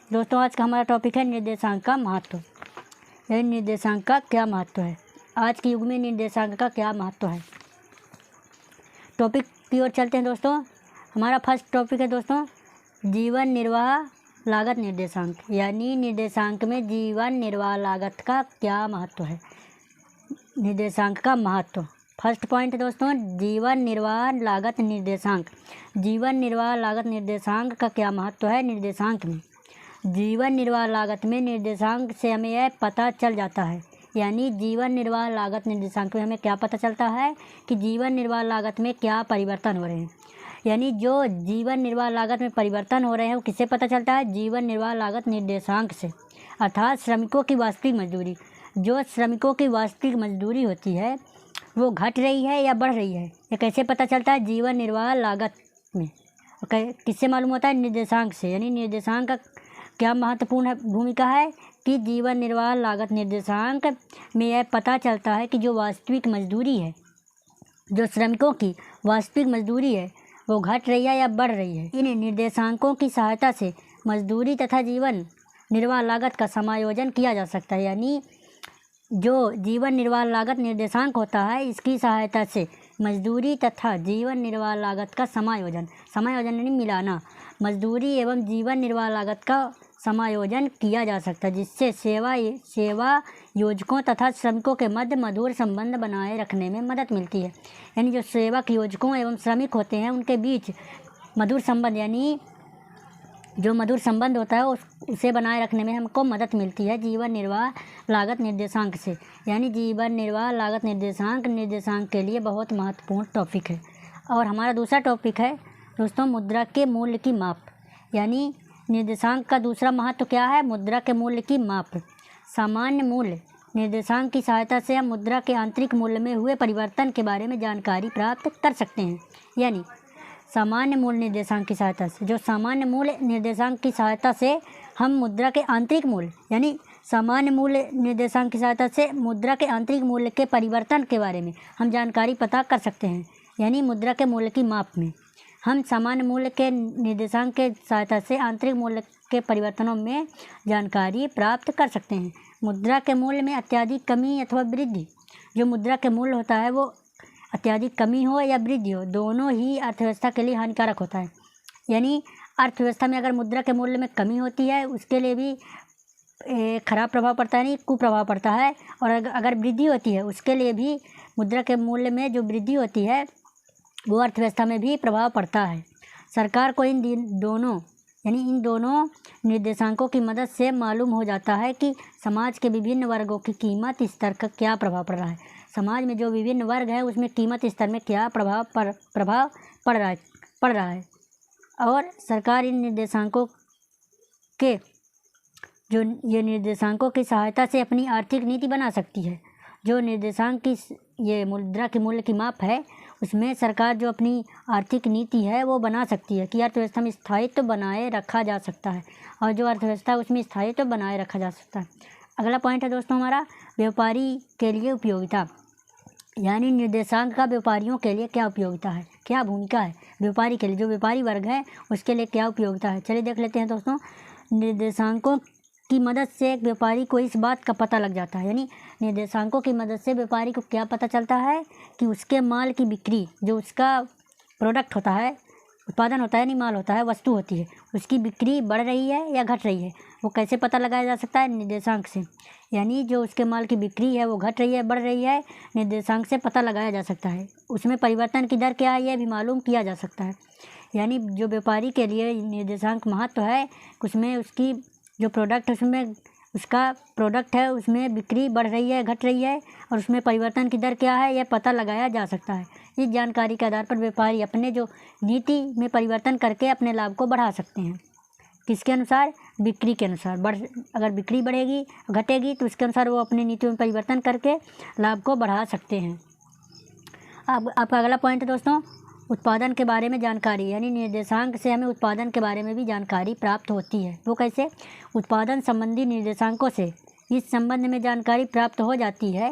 दोस्तों आज का हमारा टॉपिक है निर्देशांक का महत्व। यह निर्देशांक का क्या महत्व है, आज के युग में निर्देशांक का क्या महत्व है। टॉपिक की ओर चलते हैं दोस्तों। हमारा फर्स्ट टॉपिक है दोस्तों जीवन निर्वाह लागत निर्देशांक, यानी निर्देशांक में जीवन निर्वाह लागत का क्या महत्व है। निर्देशांक का महत्व, फर्स्ट पॉइंट है दोस्तों जीवन निर्वाह लागत निर्देशांक। जीवन निर्वाह लागत निर्देशांक का क्या महत्व है। निर्देशांक में जीवन निर्वाह लागत में निर्देशांक से हमें यह पता चल जाता है, यानी जीवन निर्वाह लागत निर्देशांक में हमें क्या पता चलता है कि जीवन निर्वाह लागत में क्या परिवर्तन हो रहे हैं। यानी जो जीवन निर्वाह लागत में परिवर्तन हो रहे हैं वो किससे पता चलता है, जीवन निर्वाह लागत निर्देशांक से। अर्थात श्रमिकों की वास्तविक मजदूरी, जो श्रमिकों की वास्तविक मजदूरी होती है वो घट रही है या बढ़ रही है, ये कैसे पता चलता है, जीवन निर्वाह लागत में। किससे मालूम होता है, निर्देशांक से। यानी निर्देशांक का क्या महत्वपूर्ण भूमिका है कि जीवन निर्वाह लागत निर्देशांक में यह पता चलता है कि जो वास्तविक मजदूरी है, जो श्रमिकों की वास्तविक मजदूरी है वो घट रही है या बढ़ रही है। इन निर्देशांकों की सहायता से मजदूरी तथा जीवन निर्वाह लागत का समायोजन किया जा सकता है। यानी जो जीवन निर्वाह लागत निर्देशांक होता है इसकी सहायता से मजदूरी तथा जीवन निर्वाह लागत का समायोजन यानी मिलाना, मजदूरी एवं जीवन निर्वाह लागत का समायोजन किया जा सकता है, जिससे सेवा योजकों तथा श्रमिकों के मध्य मधुर संबंध बनाए रखने में मदद मिलती है। यानी जो सेवक योजकों एवं श्रमिक होते हैं उनके बीच मधुर संबंध, यानी जो मधुर संबंध होता है उसे बनाए रखने में हमको मदद मिलती है जीवन निर्वाह लागत निर्देशांक से। यानी जीवन निर्वाह लागत निर्देशांक के लिए बहुत महत्वपूर्ण टॉपिक है। और हमारा दूसरा टॉपिक है दोस्तों मुद्रा के मूल्य की माप। यानी निर्देशांक का दूसरा महत्व क्या है, मुद्रा के मूल्य की माप। सामान्य मूल्य निर्देशांक की सहायता से हम मुद्रा के आंतरिक मूल्य में हुए परिवर्तन के बारे में जानकारी प्राप्त कर सकते हैं। यानी सामान्य मूल्य निर्देशांक की सहायता से, जो सामान्य मूल्य निर्देशांक की सहायता से हम मुद्रा के आंतरिक मूल्य, यानी सामान्य मूल्य निर्देशांक की सहायता से मुद्रा के आंतरिक मूल्य के परिवर्तन के बारे में हम जानकारी पता कर सकते हैं। यानी मुद्रा के मूल्य की माप में हम सामान्य मूल्य के निर्देशांक के सहायता से आंतरिक मूल्य के परिवर्तनों में जानकारी प्राप्त कर सकते हैं। मुद्रा के मूल्य में अत्यधिक कमी अथवा वृद्धि, जो मुद्रा के मूल्य होता है वो अत्यधिक कमी हो या वृद्धि हो, दोनों ही अर्थव्यवस्था के लिए हानिकारक होता है। यानी अर्थव्यवस्था में अगर मुद्रा के मूल्य में कमी होती है उसके लिए भी खराब प्रभाव पड़ता है, नहीं कुप्रभाव पड़ता है। और अगर वृद्धि होती है उसके लिए भी मुद्रा के मूल्य में जो वृद्धि होती है वो अर्थव्यवस्था में भी प्रभाव पड़ता है। सरकार को इन दोनों निर्देशांकों की मदद से मालूम हो जाता है कि समाज के विभिन्न वर्गों की कीमत स्तर का क्या प्रभाव पड़ रहा है। समाज में जो विभिन्न वर्ग हैं उसमें कीमत स्तर में क्या प्रभाव पड़ रहा है। और सरकार इन निर्देशांकों की सहायता से अपनी आर्थिक नीति बना सकती है। जो निर्देशांक की ये मुद्रा के मूल्य की माप है उसमें सरकार जो अपनी आर्थिक नीति है वो बना सकती है कि अर्थव्यवस्था में स्थायित्व बनाए रखा जा सकता है, और जो अर्थव्यवस्था है उसमें स्थायित्व बनाए रखा जा सकता है। अगला पॉइंट है दोस्तों हमारा व्यापारी के लिए उपयोगिता। यानी निर्देशांक का व्यापारियों के लिए क्या उपयोगिता है, क्या भूमिका है व्यापारी के लिए, जो व्यापारी वर्ग है उसके लिए क्या उपयोगिता है। चलिए देख लेते हैं दोस्तों। निर्देशांकों की मदद से एक व्यापारी को इस बात का पता लग जाता है, यानी निर्देशांकों की मदद से व्यापारी को क्या पता चलता है कि उसके माल की बिक्री, जो उसका प्रोडक्ट होता है, उत्पादन होता है, नहीं माल होता है, वस्तु होती है, उसकी बिक्री बढ़ रही है या घट रही है। वो कैसे पता लगाया जा सकता है, निर्देशांक से। यानी जो उसके माल की बिक्री है वो घट रही है बढ़ रही है, निर्देशांक से पता लगाया जा सकता है। उसमें परिवर्तन की दर क्या है यह भी मालूम किया जा सकता है। यानी जो व्यापारी के लिए निर्देशांक महत्व है, उसमें उसकी जो प्रोडक्ट उसमें उसका प्रोडक्ट है उसमें बिक्री बढ़ रही है घट रही है, और उसमें परिवर्तन की दर क्या है यह पता लगाया जा सकता है। इस जानकारी के आधार पर व्यापारी अपने जो नीति में परिवर्तन करके अपने लाभ को बढ़ा सकते हैं। किसके अनुसार, बिक्री के अनुसार। अगर बिक्री बढ़ेगी घटेगी तो उसके अनुसार वो अपनी नीतियों में परिवर्तन करके लाभ को बढ़ा सकते हैं। अब आपका अगला पॉइंट है दोस्तों उत्पादन के बारे में जानकारी। यानी निर्देशांक से हमें उत्पादन के बारे में भी जानकारी प्राप्त होती है। वो कैसे, उत्पादन संबंधी निर्देशांकों से इस संबंध में जानकारी प्राप्त हो जाती है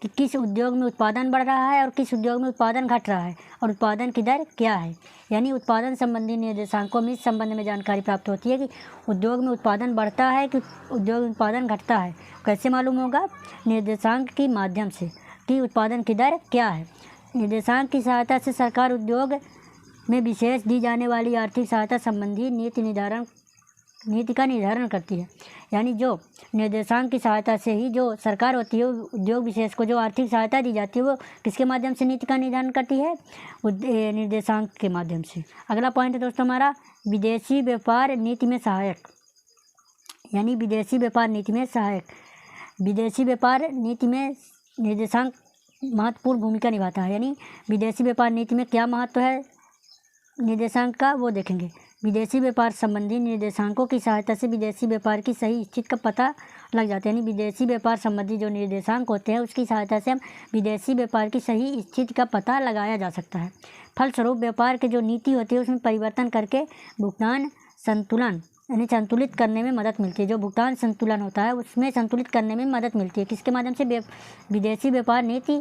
कि किस उद्योग में उत्पादन बढ़ रहा है और किस उद्योग में उत्पादन घट रहा है और उत्पादन की दर क्या है। यानी उत्पादन संबंधी निर्देशांकों में इस संबंध में जानकारी प्राप्त होती है कि उद्योग में उत्पादन बढ़ता है कि उद्योग में उत्पादन घटता है। कैसे मालूम होगा? निर्देशांक के माध्यम से कि उत्पादन की दर क्या है। निर्देशांक की सहायता से सरकार उद्योग में विशेष दी जाने वाली आर्थिक सहायता संबंधी नीति का निर्धारण करती है। यानी जो निर्देशांक की सहायता से ही जो सरकार होती है, उद्योग विशेष को जो आर्थिक सहायता दी जाती है, वो किसके माध्यम से नीति का निर्धारण करती है? निर्देशांक के माध्यम से। अगला पॉइंट है दोस्तों हमारा विदेशी व्यापार नीति में सहायक। यानी विदेशी व्यापार नीति में सहायक। विदेशी व्यापार नीति में निर्देशांक महत्वपूर्ण भूमिका निभाता है। यानी विदेशी व्यापार नीति में क्या महत्व है निर्देशांक का, वो देखेंगे। विदेशी व्यापार संबंधी निर्देशांकों की सहायता से विदेशी व्यापार की सही स्थिति का पता लग जाता है। यानी विदेशी व्यापार संबंधी जो निर्देशांक होते हैं उसकी सहायता से हम विदेशी व्यापार की सही स्थिति का पता लगाया जा सकता है। फलस्वरूप व्यापार की जो नीति होती है उसमें परिवर्तन करके भुगतान संतुलन यानी संतुलित करने में मदद मिलती है। जो भुगतान संतुलन होता है उसमें संतुलित करने में मदद मिलती है। किसके माध्यम से? विदेशी व्यापार नीति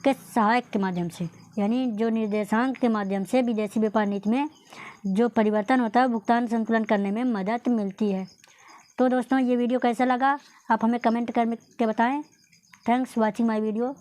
के सहायक के माध्यम से। यानी जो निर्देशांक के माध्यम से विदेशी व्यापार नीति में जो परिवर्तन होता है भुगतान संतुलन करने में मदद मिलती है। तो दोस्तों ये वीडियो कैसा लगा आप हमें कमेंट करके बताएं। Thanks watching my video.